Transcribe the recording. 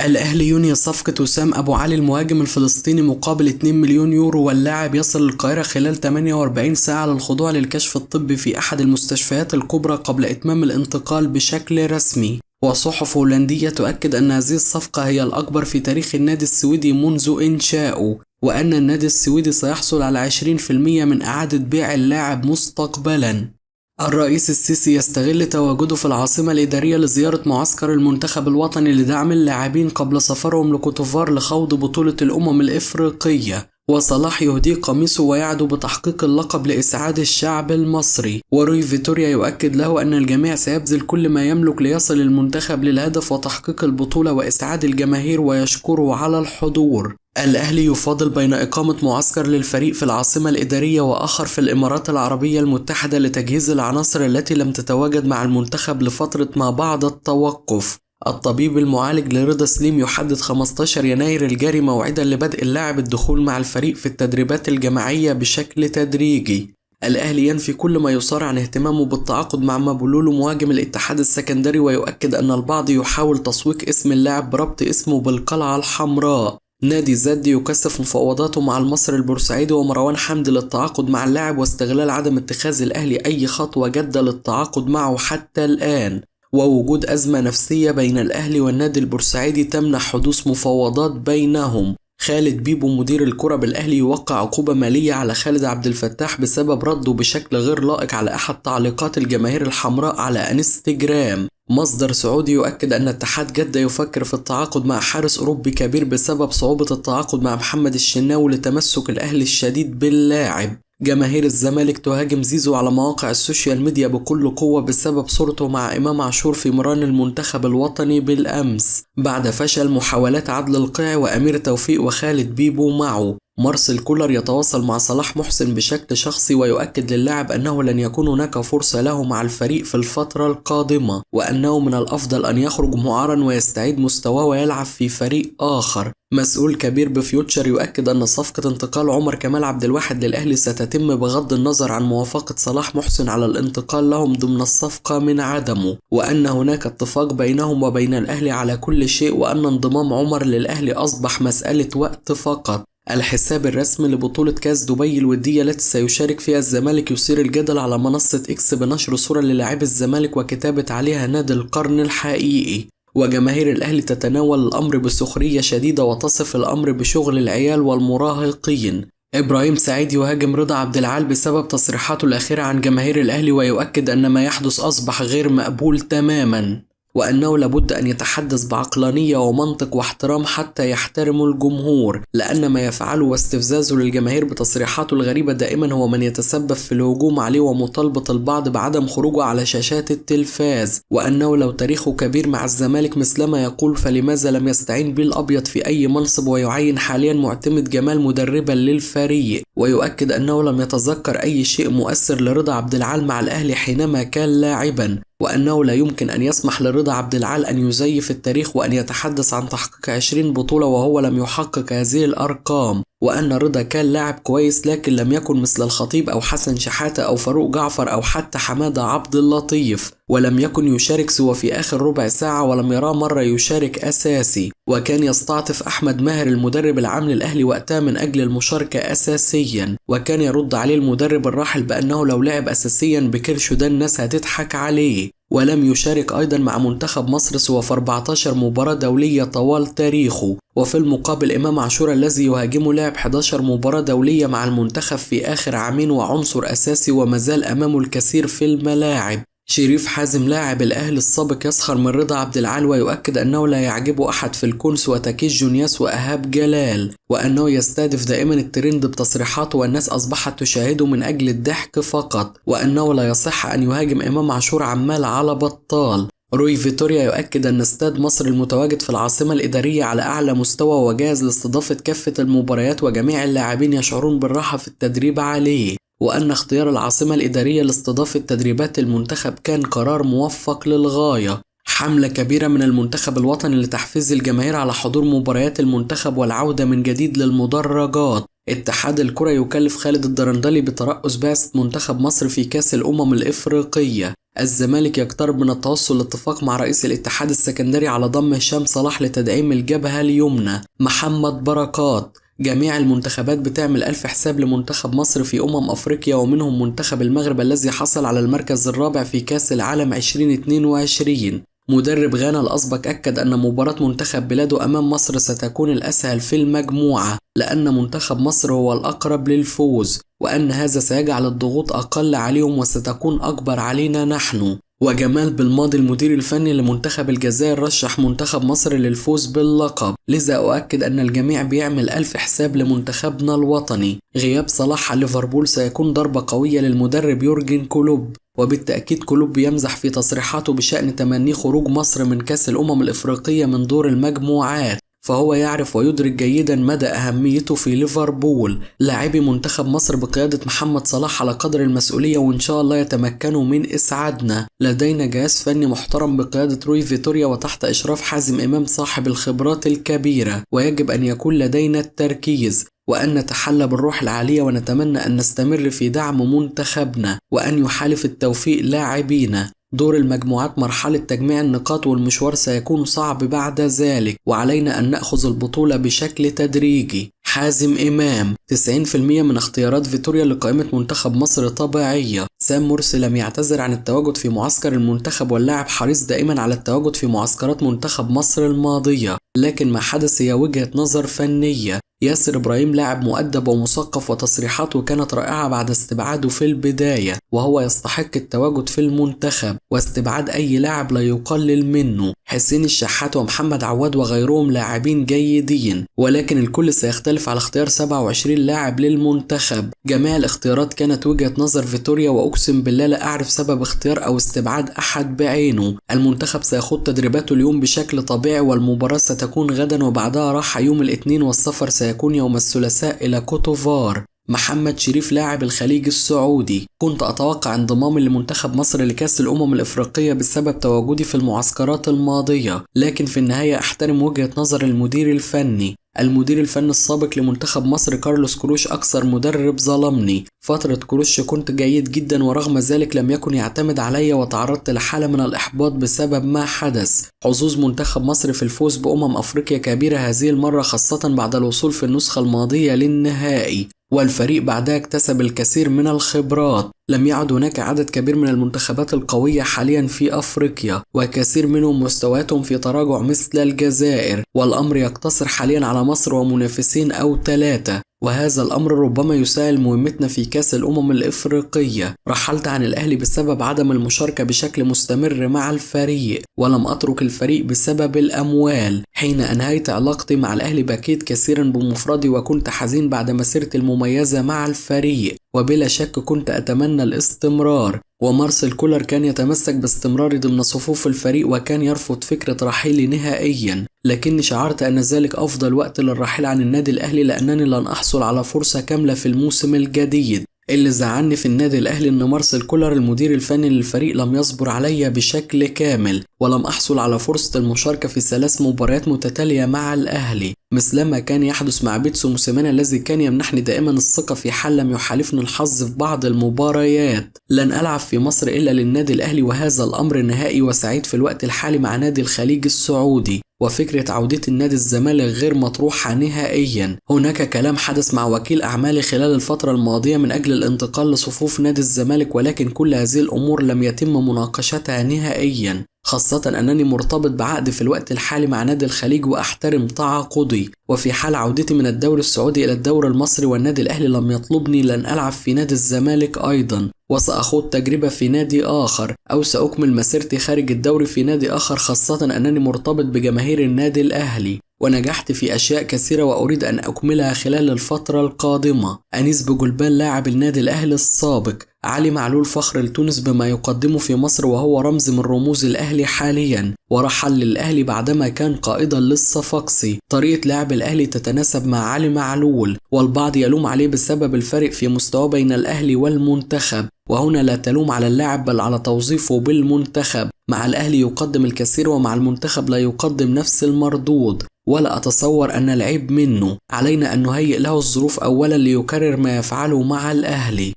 الأهلي ينهي صفقة وسام أبو علي المهاجم الفلسطيني مقابل 2 مليون يورو، واللاعب يصل للقاهرة خلال 48 ساعة للخضوع للكشف الطبي في أحد المستشفيات الكبرى قبل إتمام الانتقال بشكل رسمي. وصحف هولندية تؤكد أن هذه الصفقة هي الأكبر في تاريخ النادي السويدي منذ إنشائه، وأن النادي السويدي سيحصل على 20% من إعادة بيع اللاعب مستقبلاً. الرئيس السيسي يستغل تواجده في العاصمة الإدارية لزيارة معسكر المنتخب الوطني لدعم اللاعبين قبل سفرهم لكوتوفار لخوض بطولة الأمم الإفريقية. وصلاح يهدي قميصه ويعدو بتحقيق اللقب لإسعاد الشعب المصري. وروي فيتوريا يؤكد له أن الجميع سيبذل كل ما يملك ليصل المنتخب للهدف وتحقيق البطولة وإسعاد الجماهير، ويشكره على الحضور. الأهلي يفاضل بين إقامة معسكر للفريق في العاصمة الإدارية وآخر في الإمارات العربية المتحدة لتجهيز العناصر التي لم تتواجد مع المنتخب لفترة ما بعد التوقف. الطبيب المعالج لرضا سليم يحدد 15 يناير الجاري موعدا لبدء اللاعب الدخول مع الفريق في التدريبات الجماعية بشكل تدريجي. الأهلي ينفي كل ما يصار عن اهتمامه بالتعاقد مع مابولولو مهاجم الاتحاد السكندري، ويؤكد أن البعض يحاول تسويق اسم اللاعب بربط اسمه بالقلعة الحمراء. نادي زد يكثف مفاوضاته مع المصري البورسعيدي ومروان حمدي للتعاقد مع اللاعب، واستغلال عدم اتخاذ الأهلي أي خطوة جادة للتعاقد معه حتى الآن. ووجود أزمة نفسية بين الأهلي والنادي البورسعيدي تمنع حدوث مفاوضات بينهم. خالد بيبو مدير الكرة بالأهلي يوقع عقوبة مالية على خالد عبد الفتاح بسبب رده بشكل غير لائق على أحد تعليقات الجماهير الحمراء على انستجرام. مصدر سعودي يؤكد أن اتحاد جدة يفكر في التعاقد مع حارس أوروبي كبير بسبب صعوبة التعاقد مع محمد الشناوي لتمسك الأهلي الشديد باللاعب. جماهير الزمالك تهاجم زيزو على مواقع السوشيال ميديا بكل قوة بسبب صورته مع إمام عاشور في مران المنتخب الوطني بالأمس، بعد فشل محاولات عدل القيعي وأمير توفيق وخالد بيبو معه. مارسيل كولر يتواصل مع صلاح محسن بشكل شخصي، ويؤكد للاعب أنه لن يكون هناك فرصة له مع الفريق في الفترة القادمة، وأنه من الأفضل أن يخرج معارا ويستعيد مستواه ويلعب في فريق آخر. مسؤول كبير بفيوتشر يؤكد أن صفقة انتقال عمر كمال عبد الواحد للأهلي ستتم بغض النظر عن موافقة صلاح محسن على الانتقال لهم ضمن الصفقة من عدمه، وأن هناك اتفاق بينهم وبين الأهلي على كل شيء، وأن انضمام عمر للأهلي أصبح مسألة وقت فقط. الحساب الرسمي لبطولة كاس دبي الودية التي سيشارك فيها الزمالك يثير الجدل على منصة إكس بنشر صورة للاعبي الزمالك وكتابة عليها نادي القرن الحقيقي. وجماهير الأهلي تتناول الأمر بسخرية شديدة وتصف الأمر بشغل العيال والمراهقين. إبراهيم سعيد يهاجم رضا عبد العال بسبب تصريحاته الأخيرة عن جماهير الأهلي، ويؤكد أن ما يحدث أصبح غير مقبول تماما، وأنه لابد أن يتحدث بعقلانية ومنطق واحترام حتى يحترم الجمهور، لأن ما يفعله واستفزازه للجماهير بتصريحاته الغريبة دائما هو من يتسبب في الهجوم عليه ومطالبة البعض بعدم خروجه على شاشات التلفاز، وأنه لو تاريخه كبير مع الزمالك مثلما يقول فلماذا لم يستعين به الأبيض في أي منصب، ويعين حاليا معتمد جمال مدربا للفريق. ويؤكد أنه لم يتذكر أي شيء مؤثر لرضا عبد العال مع الأهلي حينما كان لاعبا، وأنه لا يمكن أن يسمح لرضا عبد العال أن يزيف التاريخ وأن يتحدث عن تحقيق 20 بطولة وهو لم يحقق هذه الأرقام، وأن رضا كان لاعب كويس لكن لم يكن مثل الخطيب أو حسن شحاتة أو فاروق جعفر أو حتى حمادة عبد اللطيف، ولم يكن يشارك سوى في آخر ربع ساعة، ولم يراه مرة يشارك أساسي، وكان يستعطف أحمد ماهر المدرب العام للأهلي وقتها من أجل المشاركة أساسيا، وكان يرد عليه المدرب الراحل بأنه لو لعب أساسيا بكرشه ده الناس هتضحك عليه. ولم يشارك أيضا مع منتخب مصر سوى في 14 مباراة دولية طوال تاريخه. وفي المقابل إمام عاشور الذي يهاجمه لعب 11 مباراة دولية مع المنتخب في آخر عامين وعنصر أساسي ومازال أمامه الكثير في الملاعب. شريف حازم لاعب الأهلي السابق يسخر من رضا عبد العال، ويؤكد أنه لا يعجبه أحد في الكون سوى تكيس جونياس وأهاب جلال، وأنه يستهدف دائما الترند بتصريحاته والناس أصبحت تشاهده من أجل الضحك فقط، وأنه لا يصح أن يهاجم إمام عاشور عمال على بطال. روي فيتوريا يؤكد أن استاد مصر المتواجد في العاصمة الإدارية على أعلى مستوى وجاهز لاستضافة كافة المباريات، وجميع اللاعبين يشعرون بالراحة في التدريب عليه، وأن اختيار العاصمة الإدارية لاستضافة تدريبات المنتخب كان قرار موفق للغاية. حملة كبيرة من المنتخب الوطني لتحفيز الجماهير على حضور مباريات المنتخب والعودة من جديد للمدرجات. اتحاد الكرة يكلف خالد الدرندلي بترأس بعثة منتخب مصر في كأس الأمم الإفريقية. الزمالك يقترب من التوصل لاتفاق مع رئيس الاتحاد السكندري على ضم هشام صلاح لتدعيم الجبهة اليمنى. محمد بركات: جميع المنتخبات بتعمل ألف حساب لمنتخب مصر في أفريقيا، ومنهم منتخب المغرب الذي حصل على المركز الرابع في كأس العالم 2022. مدرب غانا الأسبق أكد أن مباراة منتخب بلاده أمام مصر ستكون الأسهل في المجموعة، لأن منتخب مصر هو الأقرب للفوز، وأن هذا سيجعل الضغوط أقل عليهم وستكون أكبر علينا نحن. وجمال بالماضي المدير الفني لمنتخب الجزائر رشح منتخب مصر للفوز باللقب، لذا أؤكد أن الجميع بيعمل ألف حساب لمنتخبنا الوطني. غياب صلاح عن ليفربول سيكون ضربة قوية للمدرب يورجن كلوب، وبالتأكيد كلوب يمزح في تصريحاته بشأن تمني خروج مصر من كأس الأمم الإفريقية من دور المجموعات، فهو يعرف ويدرك جيدا مدى أهميته في ليفربول. لاعبي منتخب مصر بقيادة محمد صلاح على قدر المسؤولية، وإن شاء الله يتمكنوا من إسعادنا. لدينا جهاز فني محترم بقيادة روي فيتوريا وتحت إشراف حازم إمام صاحب الخبرات الكبيرة، ويجب أن يكون لدينا التركيز وأن نتحلى بالروح العالية، ونتمنى أن نستمر في دعم منتخبنا وأن يحالف التوفيق لاعبينا. دور المجموعات مرحلة تجميع النقاط، والمشوار سيكون صعب بعد ذلك، وعلينا أن نأخذ البطولة بشكل تدريجي. حازم إمام: 90% من اختيارات فيتوريا لقائمة منتخب مصر طبيعية. سام مرسي لم يعتذر عن التواجد في معسكر المنتخب، واللاعب حريص دائما على التواجد في معسكرات منتخب مصر الماضية، لكن ما حدث هي وجهة نظر فنية. ياسر إبراهيم لاعب مؤدب ومثقف، وتصريحاته كانت رائعة بعد استبعاده في البداية، وهو يستحق التواجد في المنتخب، واستبعاد أي لاعب لا يقلل منه. حسين الشحات ومحمد عواد وغيرهم لاعبين جيدين، ولكن الكل سيختلف على اختيار 27 لاعب للمنتخب. جميع الاختيارات كانت وجهة نظر فيتوريا، وأقسم بالله لا أعرف سبب اختيار أو استبعاد أحد بعينه. المنتخب سيخوض تدريباته اليوم بشكل طبيعي، والمباراة ستكون غدا وبعدها راحة يوم الاثنين، والسفر سيكون يوم الثلاثاء إلى كوتوفار. محمد شريف لاعب الخليج السعودي: كنت أتوقع انضمامي لمنتخب مصر لكأس الأمم الإفريقية بسبب تواجدي في المعسكرات الماضية، لكن في النهاية أحترم وجهة نظر المدير الفني. المدير الفني السابق لمنتخب مصر كارلوس كروش أكثر مدرب ظلمني. فترة كروش كنت جيد جدا، ورغم ذلك لم يكن يعتمد علي، وتعرضت لحالة من الإحباط بسبب ما حدث. حظوظ منتخب مصر في الفوز أفريقيا كبيرة هذه المرة، خاصة بعد الوصول في النسخة الماضية للنهائي، والفريق بعدها اكتسب الكثير من الخبرات. لم يعد هناك عدد كبير من المنتخبات القوية حاليا في أفريقيا، وكثير منهم مستوياتهم في تراجع مثل الجزائر، والأمر يقتصر حاليا على مصر ومنافسين أو 3، وهذا الأمر ربما يسهل مهمتنا في كأس الأمم الإفريقية. رحلت عن الأهلي بسبب عدم المشاركة بشكل مستمر مع الفريق، ولم أترك الفريق بسبب الأموال. حين أنهيت علاقتي مع الأهلي بكيت كثيرا بمفردي، وكنت حزين بعد مسيرتي المميزة مع الفريق، وبلا شك كنت أتمنى الاستمرار. ومارسيل كولر كان يتمسك باستمراري ضمن صفوف الفريق، وكان يرفض فكرة رحيلي نهائيا، لكني شعرت أن ذلك أفضل وقت للرحيل عن النادي الأهلي، لأنني لن أحصل على فرصة كاملة في الموسم الجديد. اللي زعلني في النادي الأهلي أن مارسيل كولر المدير الفني للفريق لم يصبر علي بشكل كامل، ولم أحصل على فرصة المشاركة في 3 مباريات متتالية مع الأهلي، مثلما كان يحدث مع بيتسو موسيماني الذي كان يمنحني دائما الثقة في حال لم يحالفني الحظ في بعض المباريات. لن ألعب في مصر إلا للنادي الأهلي، وهذا الأمر نهائي، وسعيد في الوقت الحالي مع نادي الخليج السعودي، وفكرة عودة النادي الزمالك غير مطروحة نهائيا. هناك كلام حدث مع وكيل أعمالي خلال الفترة الماضية من أجل الانتقال لصفوف نادي الزمالك، ولكن كل هذه الأمور لم يتم مناقشتها نهائيا، خاصة أنني مرتبط بعقد في الوقت الحالي مع نادي الخليج وأحترم تعاقدي. وفي حال عودتي من الدوري السعودي إلى الدوري المصري والنادي الأهلي لم يطلبني، لن ألعب في نادي الزمالك أيضا، وسأخوض تجربة في نادي آخر، أو سأكمل مسيرتي خارج الدوري في نادي آخر، خاصة أنني مرتبط بجماهير النادي الأهلي، ونجحت في أشياء كثيرة وأريد أن أكملها خلال الفترة القادمة. أنيس بجلبان لاعب النادي الأهلي السابق. علي معلول فخر لتونس بما يقدمه في مصر، وهو رمز من رموز الأهلي حاليا، ورحل للأهلي بعدما كان قائدا للصفاقسي. طريقة لعب الأهلي تتناسب مع علي معلول، والبعض يلوم عليه بسبب الفرق في مستوى بين الأهلي والمنتخب، وهنا لا تلوم على اللاعب بل على توظيفه بالمنتخب. مع الأهلي يقدم الكثير ومع المنتخب لا يقدم نفس المردود، ولا أتصور أن العيب منه. علينا أن نهيئ له الظروف أولا ليكرر ما يفعله مع الأهلي.